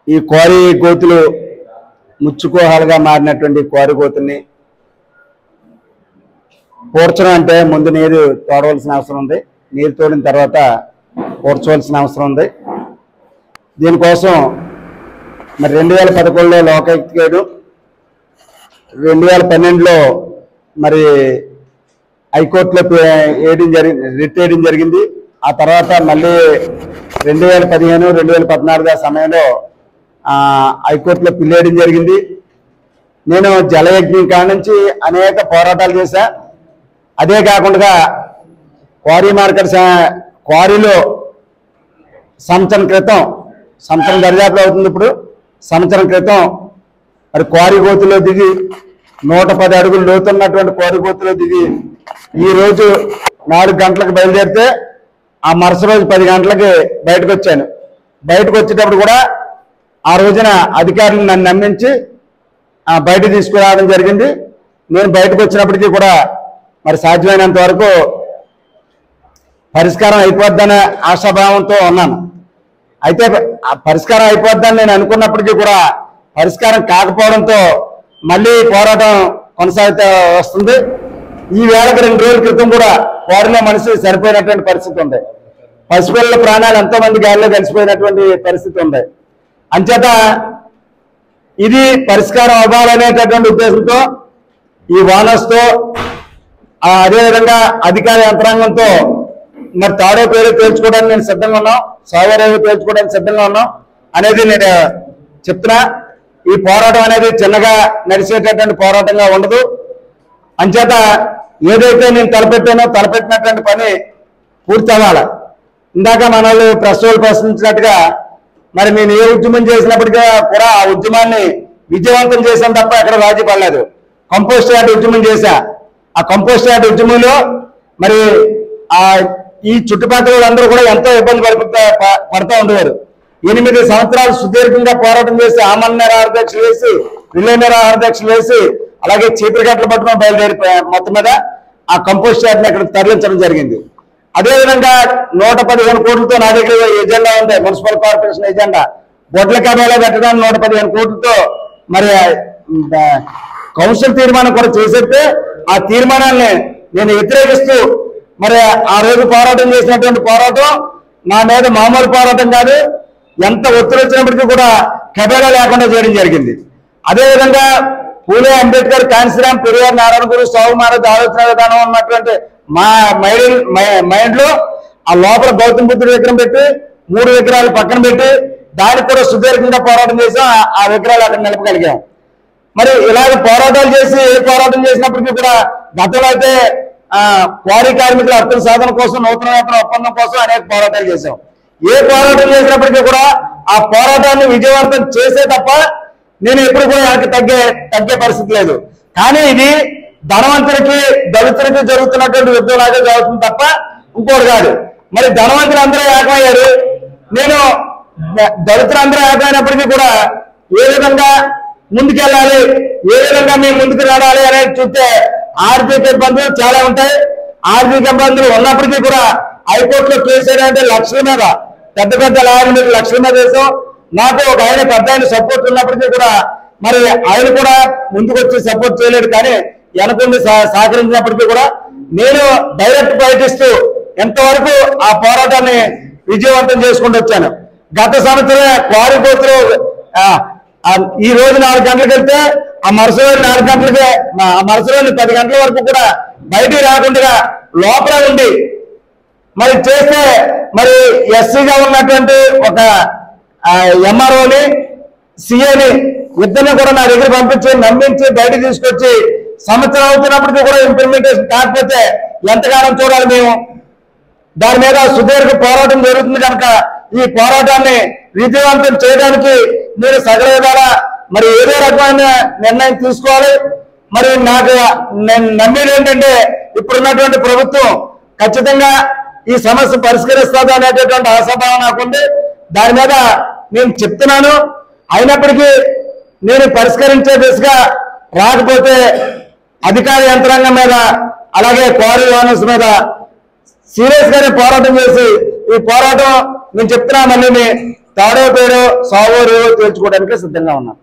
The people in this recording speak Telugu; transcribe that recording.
ఈ క్వారీ గోతులు ముచ్చుకోహాలుగా మారినటువంటి క్వారీ గోతుల్ని పూడ్చడం అంటే ముందు నీరు తోడవలసిన అవసరం ఉంది. నీరు తోడిన తర్వాత పూడ్చవలసిన అవసరం ఉంది. దీనికోసం మరి 2011లో లోకాయుక్త చేయడం, 2012లో మరి హైకోర్టులో రిట్ వేయడం జరిగింది. ఆ తర్వాత మళ్ళీ 2015, 2014 సమయంలో హైకోర్టులో పిల్ వేయడం జరిగింది. నేను జలయజ్ఞం కాడ నుంచి అనేక పోరాటాలు చేశా. అదే కాకుండా క్వారీ మార్కెట్ క్వారీలో సంవత్సరం క్రితం, సంవత్సరం దరిదాపులో అవుతుంది ఇప్పుడు, సంవత్సరం క్రితం మరి క్వారీ గోతులో దిగి 110 అడుగులు లోతున్నటువంటి క్వారీ గోతులో దిగి ఈరోజు 4 గంటలకు బయలుదేరితే ఆ మరుసటి రోజు 10 గంటలకి బయటకు వచ్చాను. బయటకు వచ్చేటప్పుడు కూడా ఆ రోజున అధికారులు నన్ను నమ్మించి బయట తీసుకురావడం జరిగింది. నేను బయటకు వచ్చినప్పటికీ కూడా మరి సాధ్యమైనంత వరకు పరిష్కారం అయిపోద్దనే ఆశాభావంతో ఉన్నాను. అయితే పరిష్కారం అయిపోద్దని నేను అనుకున్నప్పటికీ కూడా పరిష్కారం కాకపోవడంతో మళ్ళీ పోరాటం కొనసాగుతూ వస్తుంది. ఈ వేళకి 2 రోజుల క్రితం కూడా క్వారీలో మనిషి సరిపోయినటువంటి పరిస్థితి ఉంది. పసిపిల్లల ప్రాణాలు ఎంతో మంది గాలిలో కలిసిపోయినటువంటి పరిస్థితి ఉంది. అంచేత ఇది పరిష్కారం అవ్వాలనేటటువంటి ఉద్దేశంతో ఈ ఓనర్స్తో అదేవిధంగా అధికార యంత్రాంగంతో మరి తాడో పేరు తేల్చుకోవడానికి నేను సిద్ధంగా ఉన్నాం, సౌకర్యాలు తేల్చుకోవడానికి సిద్ధంగా ఉన్నాం అనేది నేను చెప్తున్నా. ఈ పోరాటం అనేది చిన్నగా నడిచేటటువంటి పోరాటంగా ఉండదు. అంచేత ఏదైతే నేను తలపెట్టినటువంటి పని పూర్తి అవ్వాలి. ఇందాక మన వాళ్ళు ప్రశ్నించినట్టుగా మరి నేను ఏ ఉద్యమం చేసినప్పటికీ కూడా ఆ ఉద్యమాన్ని విజయవంతం చేశాను తప్ప ఎక్కడ రాజీ పడలేదు. కంపోస్ట్ యార్డ్ ఉద్యమం చేశా. ఆ కంపోస్ట్ యార్డ్ ఉద్యమంలో మరి ఈ చుట్టుపక్కల వాళ్ళందరూ కూడా ఎంతో ఇబ్బంది పడుతూ ఉండేవారు. 8 సంవత్సరాలు సుదీర్ఘంగా పోరాటం చేసి ఆమరణ నిరాహార దీక్షలు వేసి, రిలే నిరాహార దీక్షలు వేసి, అలాగే చీపురు గట్టలు పట్టుకుని బయలుదేరి మొత్తం మీద ఆ కంపోస్ట్ యార్డ్ని ఇక్కడ తరలించడం జరిగింది. అదేవిధంగా 115 కోట్లతో నా దగ్గర ఎజెండా ఉంది, మున్సిపల్ కార్పొరేషన్ ఎజెండా. బొడ్ల కబాలో పెట్టడానికి 115 కోట్లతో మరి కౌన్సిల్ తీర్మానం కూడా చేసేస్తే ఆ తీర్మానాన్ని నేను వ్యతిరేకిస్తూ మరి ఆ రోజు పోరాటం చేసినటువంటి పోరాటం నా మీద మామూలు పోరాటం కాదు. ఎంత ఒత్తిడి వచ్చినప్పటికీ కూడా కబేళ లేకుండా చేయడం జరిగింది. అదేవిధంగా పూలే అంబేద్కర్, కాన్సీరామ్, పెరియార్, నారాయణ గురు, సాహు మహారాజ్ ఆలోచన విధానం ఉన్నటువంటి మా మైండ్ లో ఆ లోపల గౌతమ బుద్ధుడి విగ్రహం పెట్టి 3 విగ్రహాలు పక్కన పెట్టి దానికి కూడా సుదీర్ఘంగా పోరాటం చేసాం. ఆ విగ్రహాలు అక్కడ నిలపగలిగాం. మరి ఇలాగ పోరాటాలు చేసి ఏ పోరాటం చేసినప్పటికీ కూడా గతంలో అయితే క్వారీ కార్మికుల హక్కుల సాధన కోసం, నూతన వేతన ఒప్పందం కోసం అనేక పోరాటాలు చేశాం. ఏ పోరాటం చేసినప్పటికీ కూడా ఆ పోరాటాన్ని విజయవంతం చేసే తప్ప నేను ఎప్పుడు కూడా నాకు తగ్గే పరిస్థితి లేదు. కానీ ఇది ధనవంతుడికి దళితుడికి జరుగుతున్నటువంటి యుద్ధంలాగా జరుగుతుంది తప్ప ఇంకోటి కాదు. మరి ధనవంతులు అందరూ ఏకమయ్యారు. నేను దళితులందరూ ఏకమైనప్పటికీ కూడా ఏ విధంగా ముందుకెళ్ళాలి, ఏ విధంగా మేము ముందుకు రావాలి అనేది చూస్తే ఆర్థిక ఇబ్బందులు చాలా ఉంటాయి. ఆర్థిక ఇబ్బందులు ఉన్నప్పటికీ కూడా హైకోర్టులో కేసు ఏంటంటే లక్షల మీద, పెద్ద పెద్ద లాయర్ల మీద లక్షల మీద వేసాం. నాకు ఒక ఆయన పెద్ద ఆయన సపోర్ట్ ఉన్నప్పటికీ కూడా మరి ఆయన కూడా ముందుకు వచ్చి సపోర్ట్ చేయలేడు. కానీ వెనకుండి సహకరించినప్పటికీ కూడా నేను డైరెక్ట్ ప్రయత్నిస్తూ ఎంతవరకు ఆ పోరాటాన్ని విజయవంతం చేసుకుంటూ వచ్చాను. గత సంవత్సరం క్వారీ గోతులు ఈ రోజు 4 గంటలకు వెళ్తే ఆ మరుసటి రోజు 4 గంటలకే, ఆ మరుసటి రోజు 10 గంటల వరకు కూడా బయటికి రాకుండా లోపల ఉండి మరి చేస్తే మరి ఎస్సీగా ఉన్నటువంటి ఒక ఎంఆర్ఓని, సిఏని ఇద్దరిని కూడా నా దగ్గర పంపించి నమ్మించి బయటకు తీసుకొచ్చి సంవత్సరం అవుతున్నప్పటికీ కూడా ఇంప్లిమెంటేషన్ కాకపోతే ఎంతకాలం చూడాలి మేము? దాని మీద సుదీర్ఘ పోరాటం జరుగుతుంది కనుక ఈ పోరాటాన్ని విజయవంతం చేయడానికి మీరు సగల విధాలా మరి ఏదో రకమైన నిర్ణయం తీసుకోవాలి. మరి నేను నమ్మేది ఏంటంటే ఇప్పుడున్నటువంటి ప్రభుత్వం ఖచ్చితంగా ఈ సమస్య పరిష్కరిస్తుంది అనేటటువంటి ఆశాభావం నాకుంది. దాని మీద నేను చెప్తున్నాను. అయినప్పటికీ నేను పరిష్కరించే దిశగా రాకపోతే అధికార యంత్రాంగం మీద, అలాగే క్వారీ ఓనర్స్ మీద సీరియస్ గానే పోరాటం చేసి ఈ పోరాటం నేను చెప్తున్నా మళ్ళీ తాడో పేడో సావో రేవో తేల్చుకోవడానికి సిద్ధంగా ఉన్నాను.